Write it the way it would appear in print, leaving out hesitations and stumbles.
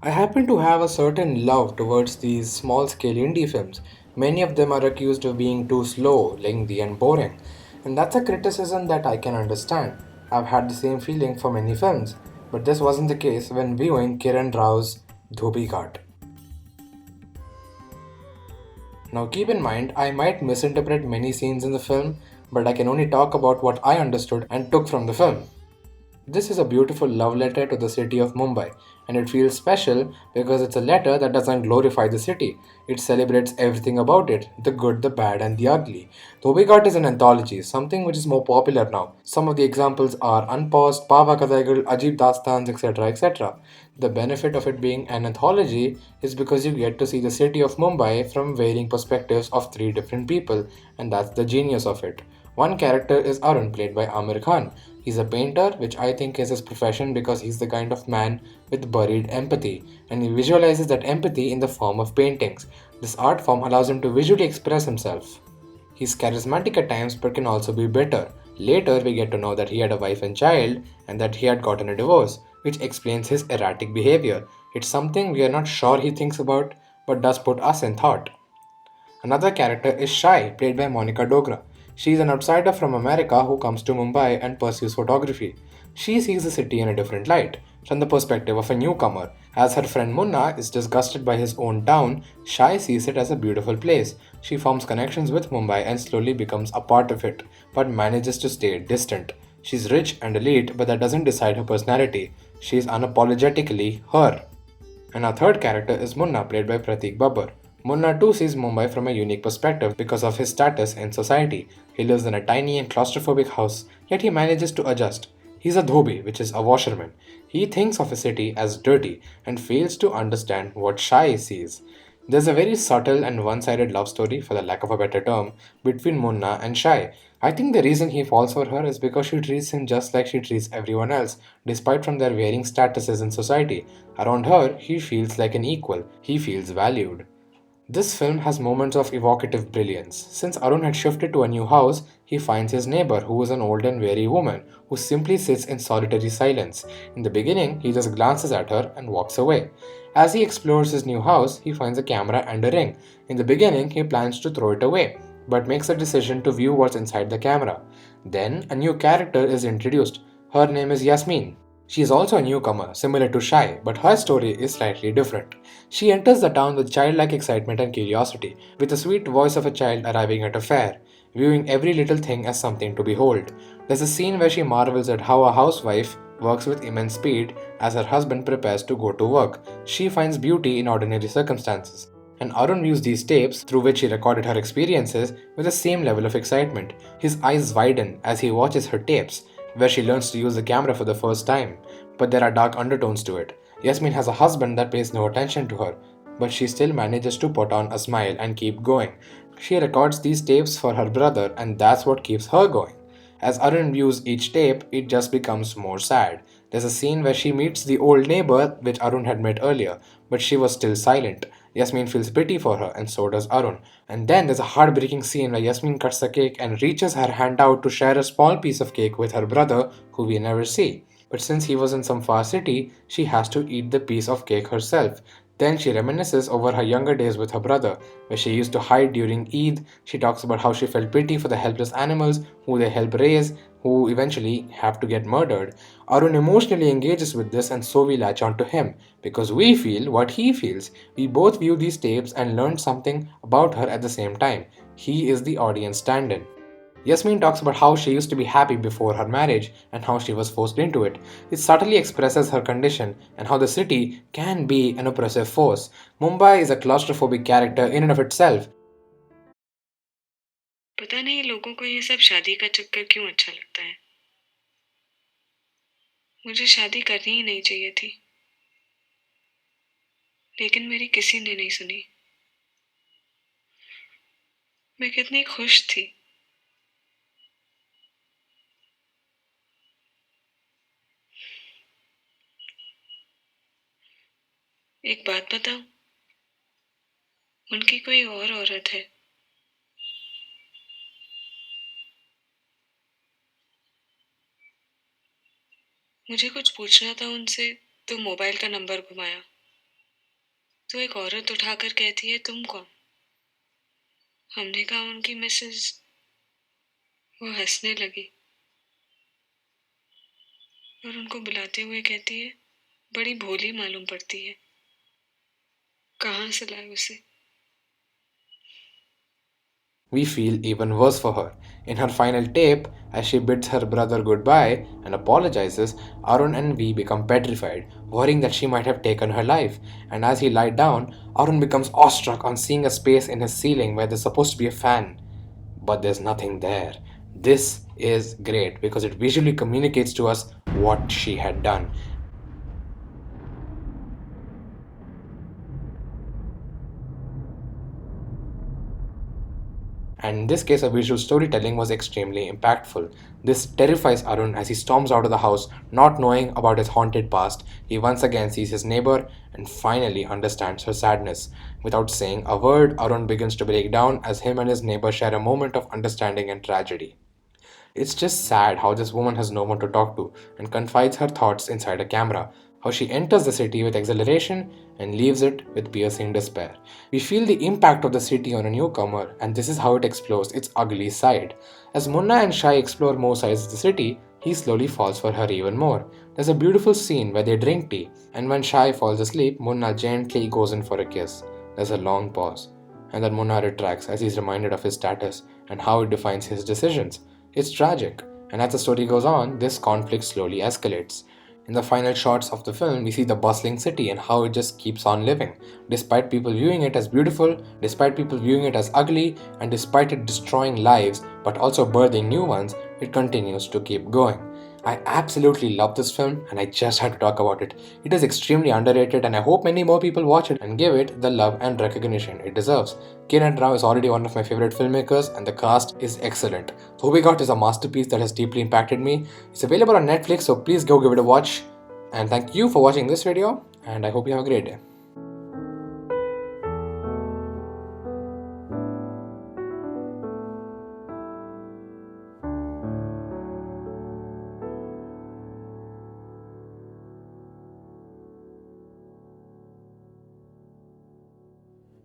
I happen to have a certain love towards these small scale indie films. Many of them are accused of being too slow, lengthy, and boring. And that's a criticism that I can understand. I've had the same feeling for many films, but this wasn't the case when viewing Kiran Rao's Dhobi Ghat. Now, keep in mind, I might misinterpret many scenes in the film, but I can only talk about what I understood and took from the film. This is a beautiful love letter to the city of Mumbai, and it feels special because it's a letter that doesn't glorify the city. It celebrates everything about it, the good, the bad, and the ugly. Dhobi Ghat is an anthology, something which is more popular now. Some of the examples are Unpaused, Pava Kadaigal, Ajib Dastans, etc. etc. The benefit of it being an anthology is because you get to see the city of Mumbai from varying perspectives of three different people, and that's the genius of it. One character is Arun, played by Amir Khan. He's a painter, which I think is his profession because he's the kind of man with buried empathy, and he visualizes that empathy in the form of paintings. This art form allows him to visually express himself. He's charismatic at times but can also be bitter. Later, we get to know that he had a wife and child and that he had gotten a divorce, which explains his erratic behavior. It's something we are not sure he thinks about, but does put us in thought. Another character is Shai, played by Monica Dogra. She is an outsider from America who comes to Mumbai and pursues photography. She sees the city in a different light, from the perspective of a newcomer. As her friend Munna is disgusted by his own town, Shai sees it as a beautiful place. She forms connections with Mumbai and slowly becomes a part of it, but manages to stay distant. She's rich and elite, but that doesn't decide her personality. She is unapologetically her. And our third character is Munna, played by Pratik Babbar. Munna too sees Mumbai from a unique perspective because of his status in society. He lives in a tiny and claustrophobic house, yet he manages to adjust. He's a dhobi, which is a washerman. He thinks of a city as dirty and fails to understand what Shai sees. There's a very subtle and one sided love story, for the lack of a better term, between Munna and Shai. I think the reason he falls for her is because she treats him just like she treats everyone else, despite from their varying statuses in society. Around her, he feels like an equal, he feels valued. This film has moments of evocative brilliance. Since Arun had shifted to a new house, he finds his neighbor, who is an old and weary woman, who simply sits in solitary silence. In the beginning, he just glances at her and walks away. As he explores his new house, he finds a camera and a ring. In the beginning, he plans to throw it away, but makes a decision to view what's inside the camera. Then, a new character is introduced. Her name is Yasmin. She is also a newcomer, similar to Shai, but her story is slightly different. She enters the town with childlike excitement and curiosity, with the sweet voice of a child arriving at a fair, viewing every little thing as something to behold. There's a scene where she marvels at how a housewife works with immense speed as her husband prepares to go to work. She finds beauty in ordinary circumstances. And Arun views these tapes, through which he recorded her experiences, with the same level of excitement. His eyes widen as he watches her tapes, where she learns to use the camera for the first time. But there are dark undertones to it. Yasmin has a husband that pays no attention to her, but she still manages to put on a smile and keep going. She records these tapes for her brother, and that's what keeps her going. As Arun views each tape, it just becomes more sad. There's a scene where she meets the old neighbor, which Arun had met earlier, but she was still silent. Yasmin feels pity for her, and so does Arun. And then there's a heartbreaking scene where Yasmin cuts the cake and reaches her hand out to share a small piece of cake with her brother, who we never see. But since he was in some far city, she has to eat the piece of cake herself. Then she reminisces over her younger days with her brother, where she used to hide during Eid. She talks about how she felt pity for the helpless animals who they help raise, who eventually have to get murdered. Arun emotionally engages with this, and so we latch on to him because we feel what he feels. We both view these tapes and learn something about her at the same time. He is the audience stand in. Yasmin talks about how she used to be happy before her marriage and how she was forced into it. It subtly expresses her condition and how the city can be an oppressive force. Mumbai is a claustrophobic character in and of itself. पता नहीं लोगों को ये सब शादी का चक्कर क्यों अच्छा लगता है। मुझे शादी करनी ही नहीं चाहिए थी, लेकिन मेरी किसी ने नहीं सुनी। मैं कितनी खुश थी। एक बात बताऊं, उनकी कोई और औरत है। मुझे कुछ पूछना था उनसे, तो मोबाइल का नंबर घुमाया। तो एक औरत उठाकर कहती है, तुम कौन? हमने कहा उनकी मिसेस। वो हंसने लगी और उनको बुलाते हुए कहती है, बड़ी भोली मालूम पड़ती है। कहाँ से लाए उसे? We feel even worse for her. In her final tape, as she bids her brother goodbye and apologizes, Arun and we become petrified, worrying that she might have taken her life. And as he lies down, Arun becomes awestruck on seeing a space in his ceiling where there's supposed to be a fan. But there's nothing there. This is great because it visually communicates to us what she had done. And in this case, a visual storytelling was extremely impactful. This terrifies Arun as he storms out of the house, not knowing about his haunted past. He once again sees his neighbor and finally understands her sadness. Without saying a word, Arun begins to break down as him and his neighbor share a moment of understanding and tragedy. It's just sad how this woman has no one to talk to and confides her thoughts inside a camera. How she enters the city with exhilaration and leaves it with piercing despair. We feel the impact of the city on a newcomer, and this is how it explores its ugly side. As Munna and Shai explore more sides of the city, he slowly falls for her even more. There's a beautiful scene where they drink tea, and when Shai falls asleep, Munna gently goes in for a kiss. There's a long pause, and then Munna retracts as he's reminded of his status and how it defines his decisions. It's tragic, and as the story goes on, this conflict slowly escalates. In the final shots of the film, we see the bustling city and how it just keeps on living. Despite people viewing it as beautiful, despite people viewing it as ugly, and despite it destroying lives but also birthing new ones, it continues to keep going. I absolutely love this film and I just had to talk about it. It is extremely underrated and I hope many more people watch it and give it the love and recognition it deserves. Kiran Rao is already one of my favorite filmmakers and the cast is excellent. Dhobi Ghat is a masterpiece that has deeply impacted me. It's available on Netflix, so please go give it a watch. And thank you for watching this video and I hope you have a great day.